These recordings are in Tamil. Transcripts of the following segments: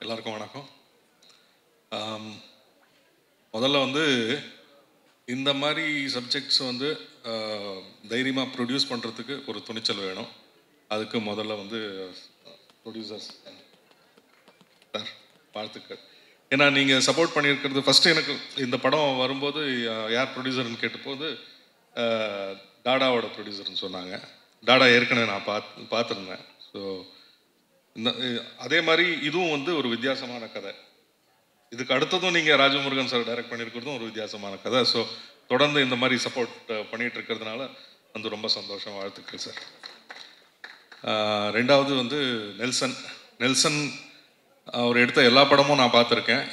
எல்லாருக்கும் வணக்கம். முதல்ல வந்து இந்த மாதிரி சப்ஜெக்ட்ஸ் வந்து தைரியமாக ப்ரொடியூஸ் பண்ணுறதுக்கு ஒரு துணிச்சல் வேணும். அதுக்கு முதல்ல வந்து ப்ரொடியூசர்ஸ் சார் வாழ்த்துக்கள். ஏன்னா நீங்கள் சப்போர்ட் பண்ணியிருக்கிறது ஃபஸ்ட்டு எனக்கு இந்த படம் வரும்போது யார் ப்ரொடியூசர்னு கேட்டபோது டாடாவோட ப்ரொடியூசர்னு சொன்னாங்க. டாடா ஏற்கனவே நான் பார்த்துருந்தேன். ஸோ இந்த அதே மாதிரி இதுவும் வந்து ஒரு வித்தியாசமான கதை. இதுக்கு அடுத்ததும் நீங்கள் ராஜமுருகன் சார் டைரக்ட் பண்ணியிருக்கிறதும் ஒரு வித்தியாசமான கதை. ஸோ தொடர்ந்து இந்த மாதிரி சப்போர்ட் பண்ணிகிட்டு இருக்கிறதுனால வந்து ரொம்ப சந்தோஷம். வாழ்த்துக்கள் சார். ரெண்டாவது வந்து நெல்சன் அவர் எடுத்த எல்லா படமும் நான் பார்த்துருக்கேன்.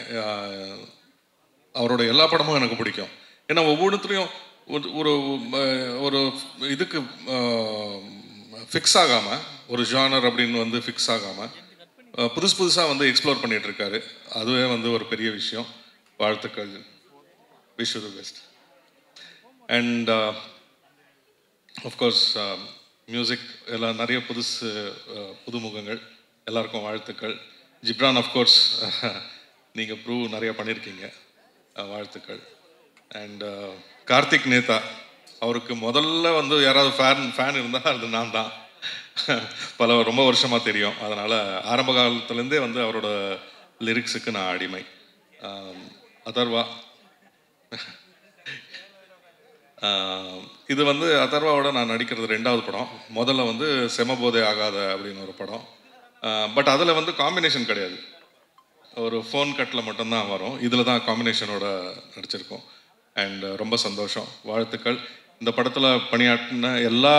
அவரோட எல்லா படமும் எனக்கு பிடிக்கும். ஏன்னா ஒவ்வொன்றுத்துலேயும் ஒரு ஒரு இதுக்கு ஃபிக்ஸ் ஆகாமல், ஒரு ஜானர் அப்படின்னு வந்து ஃபிக்ஸ் ஆகாமல் புதுசாக வந்து எக்ஸ்ப்ளோர் பண்ணிகிட்டு இருக்காரு. அதுவே வந்து ஒரு பெரிய விஷயம். வாழ்த்துக்கள். Wish you the best. And of course music எல்லாம் நிறைய புதுமுகங்கள் எல்லாருக்கும் வாழ்த்துக்கள். ஜிப்ரான் ஆஃப்கோர்ஸ் நீங்கள் ப்ரூவ் நிறைய பண்ணியிருக்கீங்க, வாழ்த்துக்கள். அண்ட் கார்த்திக் நேதா, அவருக்கு முதல்ல வந்து யாராவது ஃபேன் இருந்தால் அது நான் தான். ரொம்ப வருஷமாக தெரியும். அதனால் ஆரம்ப காலத்துலேருந்தே வந்து அவரோட லிரிக்ஸுக்கு நான் அடிமை. அதர்வா, இது வந்து அதர்வாவோட நான் நடிக்கிறது 2வது படம். முதல்ல வந்து செமபோதே ஆகாத அப்படின்னு ஒரு படம். பட் அதில் வந்து காம்பினேஷன் கிடையாது, ஒரு ஃபோன் கட்டில் மட்டும்தான் வரும். இதில் தான் காம்பினேஷனோட நடிச்சிருக்கோம். அண்ட் ரொம்ப சந்தோஷம், வாழ்த்துக்கள். இந்த படத்தில் பணியாற்றின எல்லா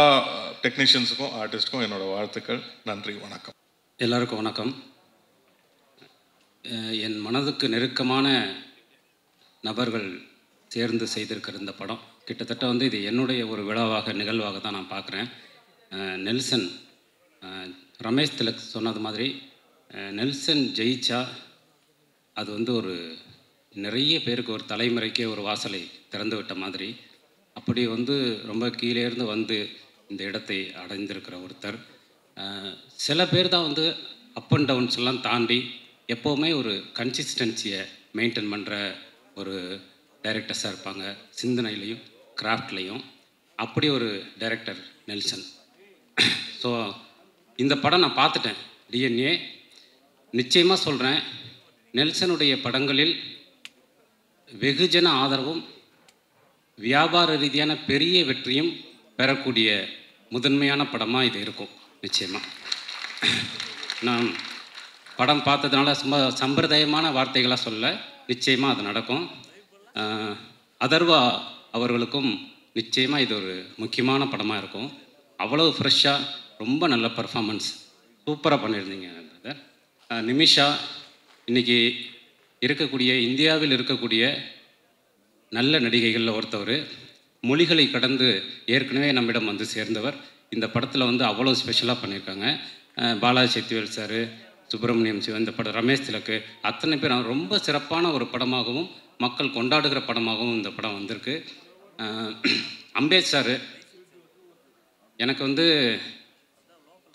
டெக்னீஷியன்ஸுக்கும் ஆர்டிஸ்ட்டுக்கும் என்னோட வாழ்த்துக்கள். நன்றி, வணக்கம். எல்லாருக்கும் வணக்கம். என் மனதுக்கு நெருக்கமான நபர்கள் சேர்ந்து செய்திருக்கிற இந்த படம் கிட்டத்தட்ட வந்து இது என்னுடைய ஒரு நிகழ்வாக தான் நான் பார்க்குறேன். நெல்சன், ரமேஷ் திலக் சொன்னது மாதிரி நெல்சன் ஜெயிச்சா அது வந்து ஒரு நிறைய பேருக்கு ஒரு தலைமுறைக்கே ஒரு வாசலை திறந்து விட்ட மாதிரி. அப்படி வந்து ரொம்ப கீழே இருந்து வந்து இந்த இடத்தை அடைந்திருக்கிற ஒருத்தர். சில பேர் தான் வந்து அப் அண்ட் டவுன்ஸ் எல்லாம் தாண்டி எப்போவுமே ஒரு கன்சிஸ்டன்சியை மெயின்டைன் பண்ணுற ஒரு டைரக்டர்ஸாக இருப்பாங்க, சிந்தனையிலையும் கிராஃப்ட்லேயும். அப்படி ஒரு டைரக்டர் நெல்சன். ஸோ இந்த படம் நான் பார்த்துட்டேன், டிஎன்ஏ. நிச்சயமாக சொல்கிறேன், நெல்சனுடைய படங்களில் வெகுஜன ஆதரவும் வியாபார ரீதியான பெரிய வெற்றியும் பெறக்கூடிய முதன்மையான படமாக இது இருக்கும். நிச்சயமாக நான் படம் பார்த்ததுனால சும்மா சம்பிரதாயமான வார்த்தைகளாக சொல்ல, நிச்சயமாக அது நடக்கும். அதர்வா அவர்களுக்கும் நிச்சயமாக இது ஒரு முக்கியமான படமாக இருக்கும். அவ்வளவு ஃப்ரெஷ்ஷாக ரொம்ப நல்ல பர்ஃபார்மன்ஸ், சூப்பராக பண்ணியிருந்தீங்க பிரதர். நிமிஷா, இன்றைக்கி இந்தியாவில் இருக்கக்கூடிய நல்ல நடிகைகளில் ஒருத்தவர். மொழிகளை கடந்து ஏற்கனவே நம்மிடம் வந்து சேர்ந்தவர். இந்த படத்தில் வந்து அவ்வளோ ஸ்பெஷலாக பண்ணியிருக்காங்க. பாலாஜி சக்திவேல் சார், சுப்பிரமணியம் சிவன், இந்த படம் ரமேஷ் திலக்கு, அத்தனை பேர் ரொம்ப சிறப்பான ஒரு படமாகவும் மக்கள் கொண்டாடுகிற படமாகவும் இந்த படம் வந்திருக்கு. அம்பேத் சார், எனக்கு வந்து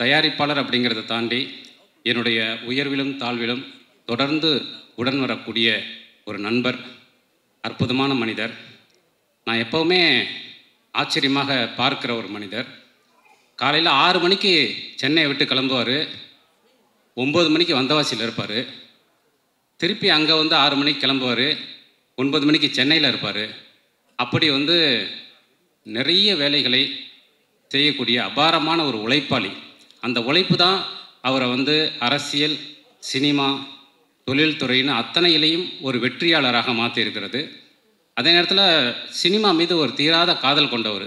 தயாரிப்பாளர் அப்படிங்கிறத தாண்டி என்னுடைய உயர்விலும் தாழ்விலும் தொடர்ந்து உடன் வரக்கூடிய ஒரு நண்பர், அற்புதமான மனிதர். நான் எப்போவுமே ஆச்சரியமாக பார்க்குற ஒரு மனிதர். காலையில் 6 மணிக்கு சென்னையை விட்டு கிளம்புவார், 9 மணிக்கு வந்தவாசியில் இருப்பார். திருப்பி அங்கே வந்து 6 மணிக்கு கிளம்புவார், 9 மணிக்கு சென்னையில் இருப்பார். அப்படி வந்து நிறைய வேலைகளை செய்யக்கூடிய அபாரமான ஒரு உழைப்பாளி. அந்த உழைப்பு தான் அவரை வந்து அரசியல், சினிமா, தொழில்துறைன்னு அத்தனையிலையும் ஒரு வெற்றியாளராக மாற்றி இருக்கிறது. அதே நேரத்தில் சினிமா மீது ஒரு தீராத காதல் கொண்டவர்.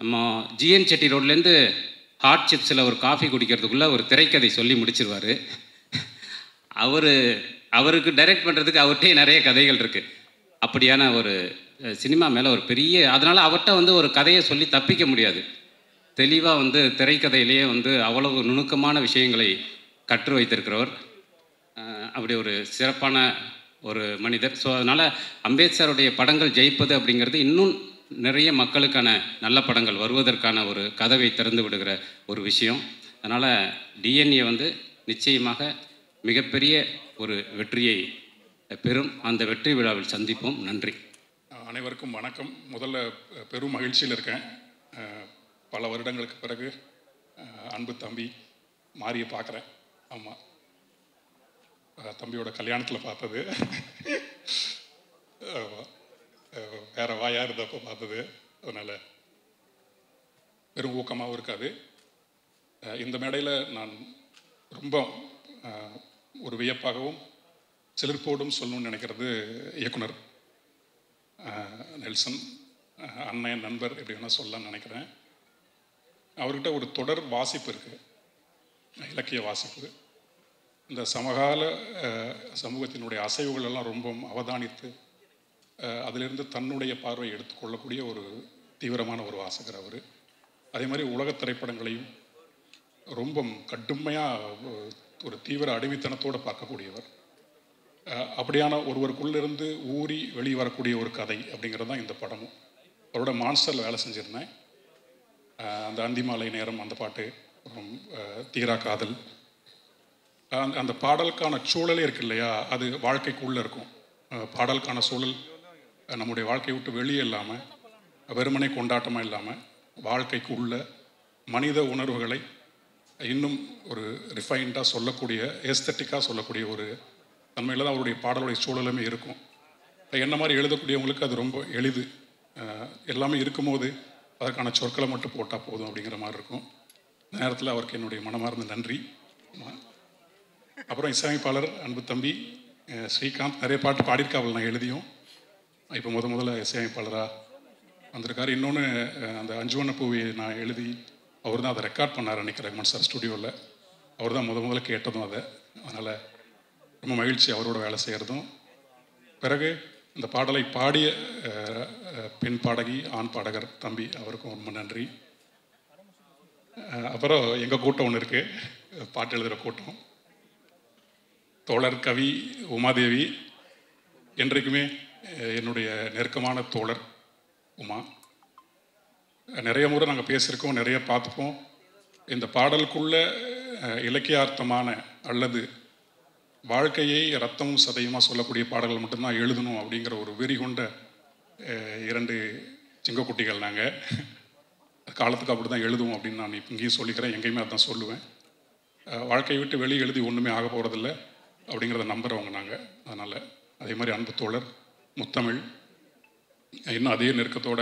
நம்ம ஜிஎன் செட்டி ரோட்லேருந்து ஹாட் சிப்ஸில் ஒரு காஃபி குடிக்கிறதுக்குள்ளே ஒரு திரைக்கதை சொல்லி முடிச்சிருவார். அவருக்கு டைரக்ட் பண்ணுறதுக்கு அவர்கிட்டே நிறைய கதைகள் இருக்குது. அப்படியான ஒரு சினிமா மேலே ஒரு பெரிய, அதனால் அவர்கிட்ட வந்து ஒரு கதையை சொல்லி தப்பிக்க முடியாது. தெளிவாக வந்து திரைக்கதையிலேயே வந்து அவ்வளவு நுணுக்கமான விஷயங்களை கற்று வைத்திருக்கிறவர். அப்படி ஒரு சிறப்பான ஒரு மனிதர். ஸோ அதனால் அம்பேத்கருடைய படங்கள் ஜெயிப்பது அப்படிங்கிறது இன்னும் நிறைய மக்களுக்கான நல்ல படங்கள் வருவதற்கான ஒரு கதவை திறந்து விடுகிற ஒரு விஷயம். அதனால் டிஎன்ஏ வந்து நிச்சயமாக மிகப்பெரிய ஒரு வெற்றியை பெறும். அந்த வெற்றி விழாவில் சந்திப்போம். நன்றி. அனைவருக்கும் வணக்கம். முதல்ல பெரும் மகிழ்ச்சியில் இருக்கேன். பல வருடங்களுக்கு பிறகு அன்பு தம்பி மாரியை பார்க்குறேன். ஆமாம், தம்பியோட கல்யாணத்தில் பார்த்தது, வேற வாயாக இருந்தப்போ பார்த்தது. அதனால் பெரும் ஊக்கமாகவும் இருக்காது. இந்த மேடையில் நான் ரொம்ப ஒரு வியப்பாகவும் சிலிர்ப்போடும் சொல்லணும்னு நினைக்கிறது இயக்குனர் நெல்சன். அண்ணன், நண்பர், எப்படி வேணால் சொல்லலாம்னு நினைக்கிறேன். அவர்கிட்ட ஒரு தொடர் வாசிப்பு இருக்குது, இலக்கிய வாசிப்பு. இந்த சமகால சமூகத்தினுடைய அசைவுகள் எல்லாம் ரொம்ப அவதானித்து அதிலிருந்து தன்னுடைய பார்வை எடுத்துக்கொள்ளக்கூடிய ஒரு தீவிரமான ஒரு வாசகர் அவர். அதே மாதிரி உலக திரைப்படங்களையும் ரொம்ப கடுமையாக ஒரு தீவிர அடிமைத்தனத்தோடு பார்க்கக்கூடியவர். அப்படியான ஒருவருக்குள்ளிருந்து ஊறி வெளியே வரக்கூடிய ஒரு கதை அப்படிங்கிறது தான் இந்த படமும். அவரோட மான்ஸ்டரில் வேலை செஞ்சுருந்தேன். அந்த அந்திமாலை நேரம் அந்த பாட்டு, அப்புறம் தீரா காதல், அந்த பாடலுக்கான சூழலே இருக்கு இல்லையா, அது வாழ்க்கைக்குள்ளே இருக்கும். பாடலுக்கான சூழல் நம்முடைய வாழ்க்கையை விட்டு வெளியே இல்லாமல், வெறுமனை கொண்டாட்டமாக இல்லாமல், வாழ்க்கைக்கு உள்ள மனித உணர்வுகளை இன்னும் ஒரு ரிஃபைன்டாக சொல்லக்கூடிய, ஏஸ்தட்டிக்காக சொல்லக்கூடிய ஒரு தன்மையில் தான் அவருடைய பாடலுடைய சூழலுமே இருக்கும். என்ன மாதிரி எழுதக்கூடியவங்களுக்கு அது ரொம்ப எளிது. எல்லாமே இருக்கும்போது அதற்கான சொற்களை மட்டும் போட்டால் போதும் அப்படிங்கிற மாதிரி இருக்கும். நேரத்தில் அவருக்கு என்னுடைய மனமார்ந்த நன்றி. அப்புறம் இசையமைப்பாளர் அன்பு தம்பி ஸ்ரீகாந்த் நிறைய பாட்டு பாடியிருக்காவில் நான் எழுதியும். இப்போ முதல்ல இசையமைப்பாளராக வந்திருக்காரு. இன்னொன்று, அந்த அஞ்சுவண்ண பூவை நான் எழுதி அவர் தான் அதை ரெக்கார்ட் பண்ணார் அன்றைக்கி ரஹ்மான் சார் ஸ்டுடியோவில். அவர் தான் முதல்ல கேட்டதும் அதை. அதனால் ரொம்ப மகிழ்ச்சி அவரோட வேலை செய்கிறதும். பிறகு இந்த பாடலை பாடிய பெண் பாடகி, ஆண் பாடகர் தம்பி, அவருக்கும் ரொம்ப நன்றி. அப்புறம் எங்கள் கூட்டம் ஒன்று இருக்குது, பாட்டு எழுதுகிற கூட்டம். தோழர் கவி உமாதேவி என்றைக்குமே என்னுடைய நெருக்கமான தோழர் உமா. நிறைய முறை நாங்கள் பேசியிருக்கோம், நிறைய பார்த்துப்போம். இந்த பாடலுக்குள்ள இலக்கியார்த்தமான அல்லது வாழ்க்கையை ரத்தமும் சதையுமா சொல்லக்கூடிய பாடல்கள் மட்டும்தான் எழுதணும் அப்படிங்கிற ஒரு வெறி கொண்ட இரண்டு சிங்கக்குட்டிகள் நாங்கள். காலத்துக்கு அப்படி தான் எழுதுவோம் அப்படின்னு நான் இங்கேயும் சொல்லிக்கிறேன், எங்கேயுமே அதான் சொல்லுவேன். வாழ்க்கையை விட்டு வெளியே எழுதி ஒன்றுமே ஆக போகிறதில்ல அப்படிங்கிறத நம்புகிறவங்க நாங்கள். அதனால் அதே மாதிரி அன்பு தோழர் முத்தமிழ் இன்னும் அதே நெருக்கத்தோட,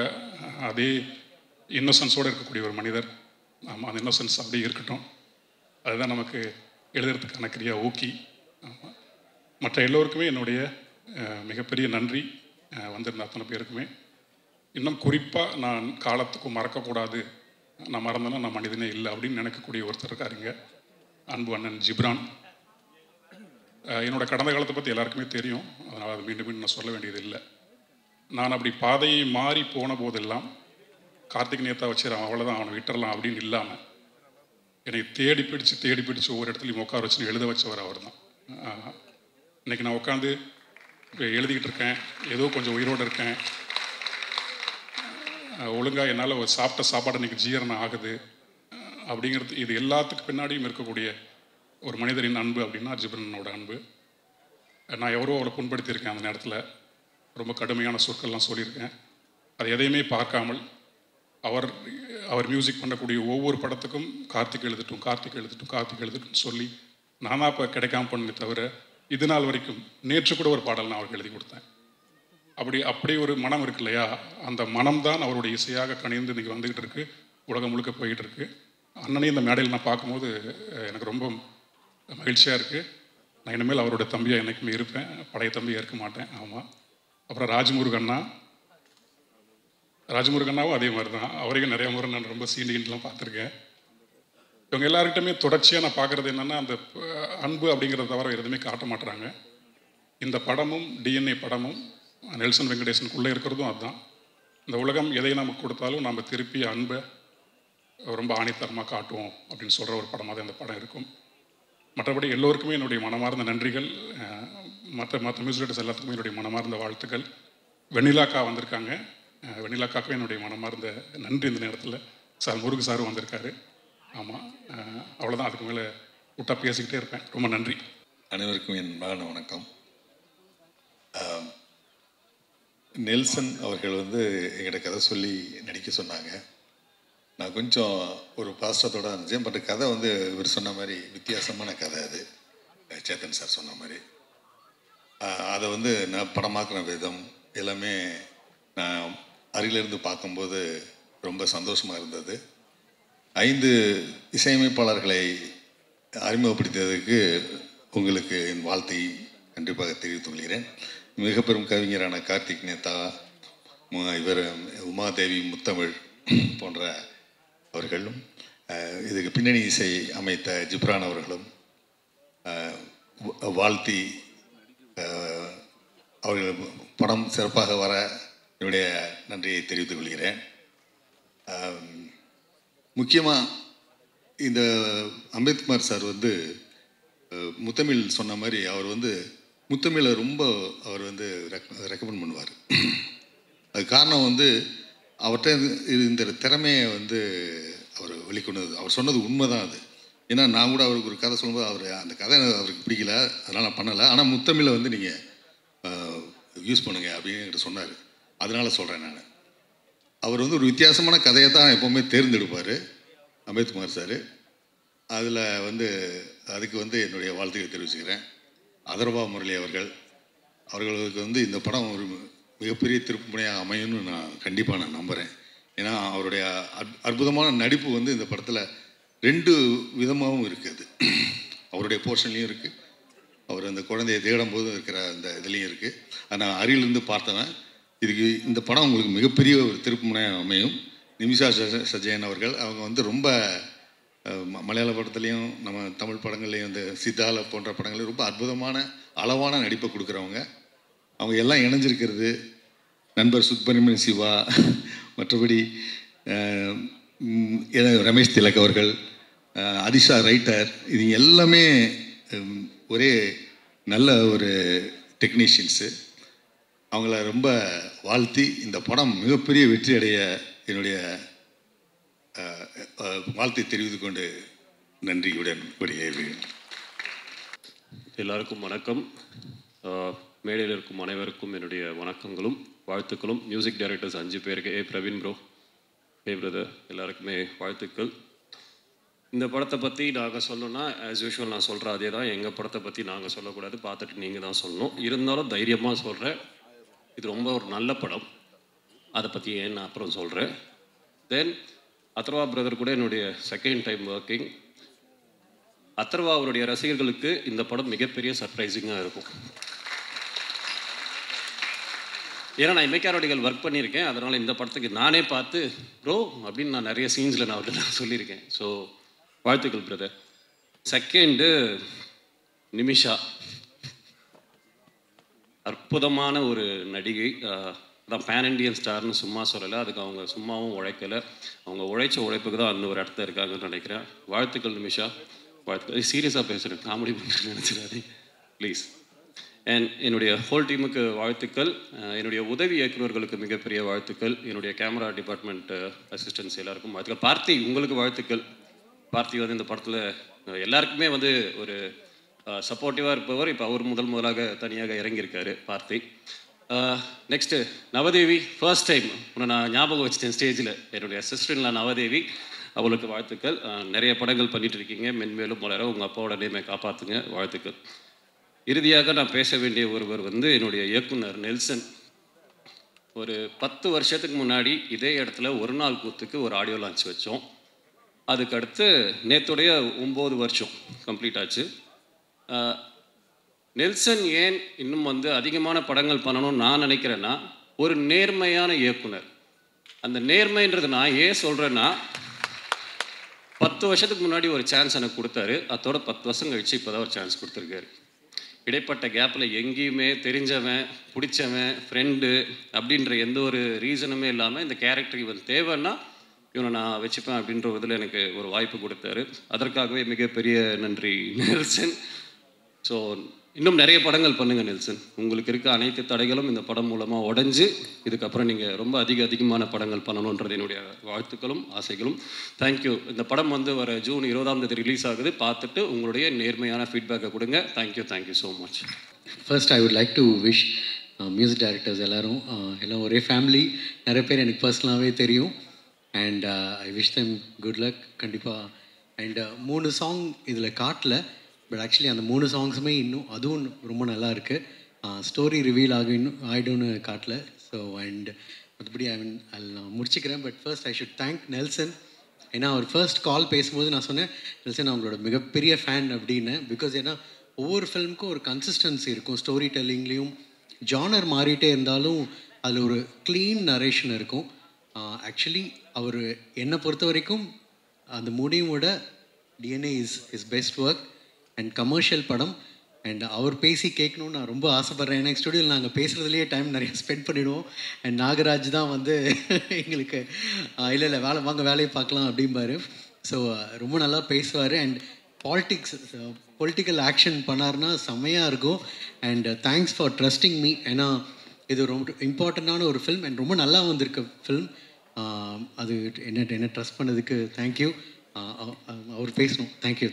அதே இன்னோசன்ஸோடு இருக்கக்கூடிய ஒரு மனிதர். ஆமாம், அந்த இன்னோசன்ஸ் அப்படியே இருக்கட்டும். அதுதான் நமக்கு எழுதுறதுக்கான கிரியா ஊக்கி. ஆமாம், மற்ற எல்லோருக்குமே என்னுடைய மிகப்பெரிய நன்றி. வந்திருந்த அத்தனை பேருக்குமே. இன்னும் குறிப்பாக நான் காலத்துக்கும் மறக்கக்கூடாது, நான் மறந்தேன்னா நான் மனிதனே இல்லை அப்படின்னு நினைக்கக்கூடிய ஒருத்தர் இருக்காருங்க, அன்பு அண்ணன் ஜிப்ரான். என்னோடய கடந்த காலத்தை பற்றி எல்லாருக்குமே தெரியும், அதனால் அது மீண்டும் மீண்டும் நான் சொல்ல வேண்டியது இல்லை. நான் அப்படி பாதையை மாறி போன போதெல்லாம் கார்த்திக் நேத்தா வச்சிடறான், அவ்வளோதான், அவனை விட்டுறலாம் அப்படின்னு இல்லாமல் என்னை தேடி பிடிச்சு ஒவ்வொரு இடத்துலையும் உட்கார வச்சு எழுத வச்சவர் அவர் தான். இன்றைக்கி நான் உட்காந்து எழுதிக்கிட்டு இருக்கேன், ஏதோ கொஞ்சம் உயிரோடு இருக்கேன், ஒழுங்காக என்னால் ஒரு சாப்பிட்ட சாப்பாடு இன்றைக்கி ஜீரணம் ஆகுது அப்படிங்கிறது, இது எல்லாத்துக்கு பின்னாடியும் இருக்கக்கூடிய ஒரு மனிதரின் அன்பு அப்படின்னா ஜிப்ரனோட அன்பு. நான் எவரோ அவரை புண்படுத்தியிருக்கேன், அந்த நேரத்தில் ரொம்ப கடுமையான சொற்கள்லாம் சொல்லியிருக்கேன். அது எதையுமே பார்க்காமல் அவர் மியூசிக் பண்ணக்கூடிய ஒவ்வொரு படத்துக்கும் கார்த்திக் எழுதட்டும் சொல்லி நானாக இப்போ கிடைக்காம பண்ணே தவிர, இது நாள் வரைக்கும் நேற்று கூட ஒரு பாடல் நான் அவருக்கு எழுதி கொடுத்தேன். அப்படி ஒரு மனம் இருக்கு இல்லையா, அந்த மனம்தான் அவருடைய இசையாக கணிந்து இன்றைக்கி வந்துக்கிட்டு இருக்கு, உலகம் முழுக்க போய்கிட்டு இருக்கு. அண்ணனையும் இந்த மேடையில் நான் பார்க்கும்போது எனக்கு ரொம்ப மகிழ்ச்சியாக இருக்குது. நான் இனிமேல் அவரோட தம்பியாக என்றைக்குமே இருப்பேன், பழைய தம்பியாக இருக்க மாட்டேன். ஆமாம். அப்புறம் ராஜமுருகண்ணாவும் அதே மாதிரி தான். அவரையும் நிறைய முறை நான் ரொம்ப சீண்டிகிட்டுலாம் பார்த்துருக்கேன். இவங்க எல்லாருக்கிட்டுமே தொடர்ச்சியாக நான் பார்க்குறது என்னென்னா, அந்த அன்பு அப்படிங்கிறத தவிர எதுவுமே காட்ட மாட்டுறாங்க. இந்த படமும் டிஎன்ஏ படமும் நெல்சன் வெங்கடேசனுக்குள்ளே இருக்கிறதும் அதுதான். இந்த உலகம் எதை நமக்கு கொடுத்தாலும் நம்ம திருப்பி அன்பை ரொம்ப ஆணித்தரமாக காட்டுவோம் அப்படின்னு சொல்கிற ஒரு படமாக தான் இந்த படம் இருக்கும். மற்றபடி எல்லோருக்குமே என்னுடைய மனமார்ந்த நன்றிகள். மற்ற மியூசிக் டைரக்டர்ஸ் எல்லாத்துக்குமே என்னுடைய மனமார்ந்த வாழ்த்துக்கள். வெண்ணிலாக்கா வந்திருக்காங்க, வெண்ணிலாக்காவுக்கும் என்னுடைய மனமார்ந்த நன்றி. இந்த நேரத்தில் சார் முருகு சாரும் வந்திருக்காரு. ஆமாம், அவ்வளோதான். அதுக்கு மேலே விட்டா பேசிக்கிட்டே இருப்பேன். ரொம்ப நன்றி. அனைவருக்கும் என் மகன வணக்கம். நெல்சன் அவர்கள் வந்து எங்கிட்ட கதை சொல்லி நடிக்க சொன்னாங்க. நான் கொஞ்சம் ஒரு பாஸ்டத்தோடு இருந்துச்சேன். பட் கதை வந்து இவர் சொன்ன மாதிரி வித்தியாசமான கதை. அது சேத்தன் சார் சொன்ன மாதிரி அதை வந்து நான் படமாக்குன விதம் எல்லாமே நான் அருகிலிருந்து பார்க்கும்போது ரொம்ப சந்தோஷமாக இருந்தது. 5 இசையமைப்பாளர்களை அறிமுகப்படுத்தியதுக்கு உங்களுக்கு என் வாழ்த்தை கண்டிப்பாக தெரிவித்துக் கொள்கிறேன். மிக பெரும் கவிஞரான கார்த்திக் நேதா, இவர் உமாதேவி, முத்தமிழ் போன்ற அவர்களும், இதுக்கு பின்னணி இசை அமைத்த ஜிப்ரான் அவர்களும் வாழ்த்தி அவர்கள் படம் சிறப்பாக வர என்னுடைய நன்றியை தெரிவித்துக் கொள்கிறேன். முக்கியமாக இந்த அம்பேத்குமார் சார் வந்து முத்தமிழ் சொன்ன மாதிரி அவர் வந்து முத்தமிழை ரொம்ப அவர் வந்து ரெக்கமெண்ட் பண்ணுவார். அது காரணம் வந்து அவர்கிட்ட இந்த திறமையை வந்து அவர் வெளிக்கொண்டது. அவர் சொன்னது உண்மை தான் அது. ஏன்னா நான் கூட அவருக்கு ஒரு கதை சொல்லும்போது அவர் அந்த கதை அவருக்கு பிடிக்கல, அதனால் நான் பண்ணலை. ஆனால் முத்தமிழை வந்து நீங்கள் யூஸ் பண்ணுங்க அப்படின்னு என்கிட்ட சொன்னார். அதனால் சொல்கிறேன் நான். அவர் வந்து ஒரு வித்தியாசமான கதையை தான் எப்போவுமே தேர்ந்தெடுப்பார் அம்பேத்குமார் சார். அதில் வந்து அதுக்கு வந்து என்னுடைய வாழ்த்துக்களை தெரிவிச்சுக்கிறேன். அதர்வா முரளி அவர்களுக்கு வந்து இந்த படம் ஒரு மிகப்பெரிய திருப்புமுனையாக அமையும்னு நான் கண்டிப்பாக நம்புகிறேன். ஏன்னா அவருடைய அற்புதமான நடிப்பு வந்து இந்த படத்தில் 2 விதமாகவும் இருக்குது. அவருடைய போர்ஷன்லேயும் இருக்குது, அவர் அந்த குழந்தையை தேடும் போது இருக்கிற அந்த இதுலேயும் இருக்குது. அதை நான் அருகிலிருந்து பார்த்தவன். இதுக்கு இந்த படம் உங்களுக்கு மிகப்பெரிய ஒரு திருப்புமுனையாக அமையும். நிமிஷா சஜயன் அவர்கள் அவங்க வந்து ரொம்ப மலையாள படத்துலேயும் நம்ம தமிழ் படங்கள்லேயும் இந்த சித்தால போன்ற படங்கள்லையும் ரொம்ப அற்புதமான அளவான நடிப்பை கொடுக்குறவங்க. அவங்க எல்லாம் இணைஞ்சிருக்கிறது நண்பர் சுப்பிரமணியன் சிவா, மற்றபடி ரமேஷ் திலக் அவர்கள், அதிஷா ரைட்டர், இது எல்லாமே ஒரே நல்ல ஒரு டெக்னீஷியன்ஸு. அவங்கள ரொம்ப வாழ்த்தி இந்த படம் மிகப்பெரிய வெற்றி அடைய என்னுடைய வாழ்த்தை தெரிவித்துக் கொண்டு நன்றியுடன் வெளியேறுகிறேன். எல்லாருக்கும் வணக்கம். மேடையில் இருக்கும் அனைவருக்கும் என்னுடைய வணக்கங்களும் வாழ்த்துக்களும். மியூசிக் டைரக்டர்ஸ் 5 பேருக்கு, பிரவீன் ப்ரோ, பிரதர், எல்லாருக்குமே வாழ்த்துக்கள். இந்த படத்தை பற்றி நாங்கள் சொல்லணும்னா ஆஸ் யூஷுவல் நான் சொல்கிறேன் அதே தான். எங்கள் படத்தை பற்றி நாங்கள் சொல்லக்கூடாது, பார்த்துட்டு நீங்கள் தான் சொல்லணும். இருந்தாலும் தைரியமாக சொல்கிறேன், இது ரொம்ப ஒரு நல்ல படம். அதை பற்றி ஏன் நான் அப்புறம் சொல்கிறேன். தென் அதர்வா பிரதர் கூட என்னுடைய செகண்ட் டைம் ஒர்க்கிங். அதர்வா அவருடைய ரசிகர்களுக்கு இந்த படம் மிகப்பெரிய சர்ப்ரைசிங்காக இருக்கும். ஏன்னா நான் இமைக்காரோடிகள் ஒர்க் பண்ணியிருக்கேன். அதனால் இந்த படத்துக்கு நானே பார்த்து ப்ரோ அப்படின்னு நான் நிறைய சீன்ஸில் நான் அவர்கிட்ட சொல்லியிருக்கேன். ஸோ வாழ்த்துக்கள் பிரதர். செகண்டு நிமிஷா, அற்புதமான ஒரு நடிகை. அதான் பேன் இண்டியன் ஸ்டார்னு சும்மா சொல்லலை, அதுக்கு அவங்க சும்மாவும் உழைக்கலை. அவங்க உழைச்ச உழைப்புக்கு தான் அந்த ஒரு இடத்துல இருக்காங்கன்னு நினைக்கிறேன். வாழ்த்துக்கள் நிமிஷா, வாழ்த்துக்கள். சீரியஸாக பேசுகிறேன், காமெடி பண்ணுறேன்னு நினச்சிடாதே ப்ளீஸ். அண்ட் என்னுடைய ஹோல் டீமுக்கு வாழ்த்துக்கள். என்னுடைய உதவி இயக்குநர்களுக்கு மிகப்பெரிய வாழ்த்துக்கள். என்னுடைய கேமரா டிபார்ட்மெண்ட் அசிஸ்டன்ஸ் எல்லாருக்கும் வாழ்த்துக்கள். பார்த்தி, உங்களுக்கு வாழ்த்துக்கள். பார்த்தி வந்து இந்த படத்தில் எல்லாருக்குமே வந்து ஒரு சப்போர்ட்டிவாக இருப்பவர். இப்போ அவர் முதலாக தனியாக இறங்கியிருக்காரு பார்த்தி. நெக்ஸ்ட்டு நவதேவி, ஃபர்ஸ்ட் டைம் உன்னை நான் ஞாபகம் வச்சுட்டேன் ஸ்டேஜில். என்னுடைய சிஸ்டர்ல நவதேவி, அவளுக்கு வாழ்த்துக்கள். நிறைய படங்கள் பண்ணிகிட்டு இருக்கீங்க, மென்மேலும் வளர உங்கள் அப்பாவோட நேமை காப்பாற்றுங்க, வாழ்த்துக்கள். இறுதியாக நான் பேச வேண்டிய ஒருவர் வந்து என்னுடைய இயக்குனர் நெல்சன். ஒரு 10 வருஷத்துக்கு முன்னாடி இதே இடத்துல ஒரு நாள் கூத்துக்கு ஒரு ஆடியோ லான்ச் வச்சோம். அதுக்கடுத்து நேற்றுடைய 9 வருஷம் கம்ப்ளீட் ஆச்சு. நெல்சன் ஏன் இன்னும் வந்து அதிகமான படங்கள் பண்ணணும்னு நான் நினைக்கிறேன்னா, ஒரு நேர்மையான இயக்குனர். அந்த நேர்மைன்றது நான் ஏன் சொல்கிறேன்னா, 10 வருஷத்துக்கு முன்னாடி ஒரு சான்ஸ் எனக்கு கொடுத்தாரு. அதோட 10 வருஷம் கழிச்சு இப்போ தான் ஒரு சான்ஸ் கொடுத்துருக்காரு. இடைப்பட்ட கேப்பில் எங்கேயுமே தெரிஞ்சவன், பிடிச்சவன், ஃப்ரெண்டு அப்படின்ற எந்த ஒரு ரீசனுமே இல்லாமல் இந்த கேரக்டர் இவன் தேவைன்னா இவனை நான் வச்சுப்பேன் அப்படின்ற இதில் எனக்கு ஒரு வாய்ப்பு கொடுத்தாரு. அதற்காகவே மிகப்பெரிய நன்றி நெல்சன். ஸோ இன்னும் நிறைய படங்கள் பண்ணுங்கள் நெல்சன். உங்களுக்கு இருக்க அனைத்து தடைகளும் இந்த படம் மூலமாக உடஞ்சி இதுக்கப்புறம் நீங்கள் ரொம்ப அதிகமான படங்கள் பண்ணணுன்றது என்னுடைய வாழ்த்துக்களும் ஆசைகளும். தேங்க்யூ. இந்த படம் வந்து வர ஜூன் 20ஆம் தேதி ரிலீஸ் ஆகுது. பார்த்துட்டு உங்களுடைய நேர்மையான ஃபீட்பேக்கை கொடுங்க. Thank you so much. First I would like to wish music directors எல்லோரும் எல்லாம் ஒரே ஃபேமிலி, நிறைய பேர் எனக்கு பர்சனலாகவே தெரியும். And I wish them good luck கண்டிப்பாக. அண்ட் 3 சாங் இதில் காட்டல, பட் ஆக்சுவலி அந்த 3 சாங்ஸுமே இன்னும் அதுவும் ரொம்ப நல்லா இருக்குது. ஸ்டோரி ரிவீல் ஆகிடும்னு காட்டல. ஸோ அண்ட் மற்றபடி நான் முடிச்சுக்கிறேன். But first I should thank Nelson. ஏன்னா அவர் ஃபர்ஸ்ட் கால் பேசும்போது நான் சொன்னேன் நெல்சன் அவங்களோட மிகப்பெரிய ஃபேன் அப்படின்னு. பிகாஸ் ஏன்னா ஒவ்வொரு ஃபிலிமுக்கும் ஒரு கன்சிஸ்டன்சி இருக்கும். ஸ்டோரி டெல்லிங்லேயும் ஜானர் மாறிட்டே இருந்தாலும் அதில் ஒரு க்ளீன் நரேஷன் இருக்கும். ஆக்சுவலி அவர் என்னை பொறுத்த வரைக்கும் அந்த முடிவோட DNA is best work and commercial படம். அண்ட் அவர் பேசி கேட்கணுன்னு நான் ரொம்ப ஆசைப்பட்றேன். ஏன்னா ஸ்டுடியோவில் நாங்கள் பேசுகிறதுலேயே டைம் நிறைய ஸ்பெண்ட் பண்ணிவிடுவோம். அண்ட் நாகராஜ் தான் வந்து எங்களுக்கு இல்லை வாங்க வேலையை பார்க்கலாம் அப்படிம்பாரு. ஸோ ரொம்ப நல்லா பேசுவார். அண்ட் பொலிட்டிக்கல் ஆக்ஷன் பண்ணார்னா செம்மையாக இருக்கும். And thanks for trusting me. ஏன்னா இது ரொம்ப இம்பார்ட்டண்ட்டான ஒரு ஃபில்ம் அண்ட் ரொம்ப நல்லா வந்திருக்க ஃபில்ம். அது என்ன ட்ரஸ்ட் பண்ணதுக்கு தேங்க்யூ. அவர் பேசணும். தேங்க்யூ.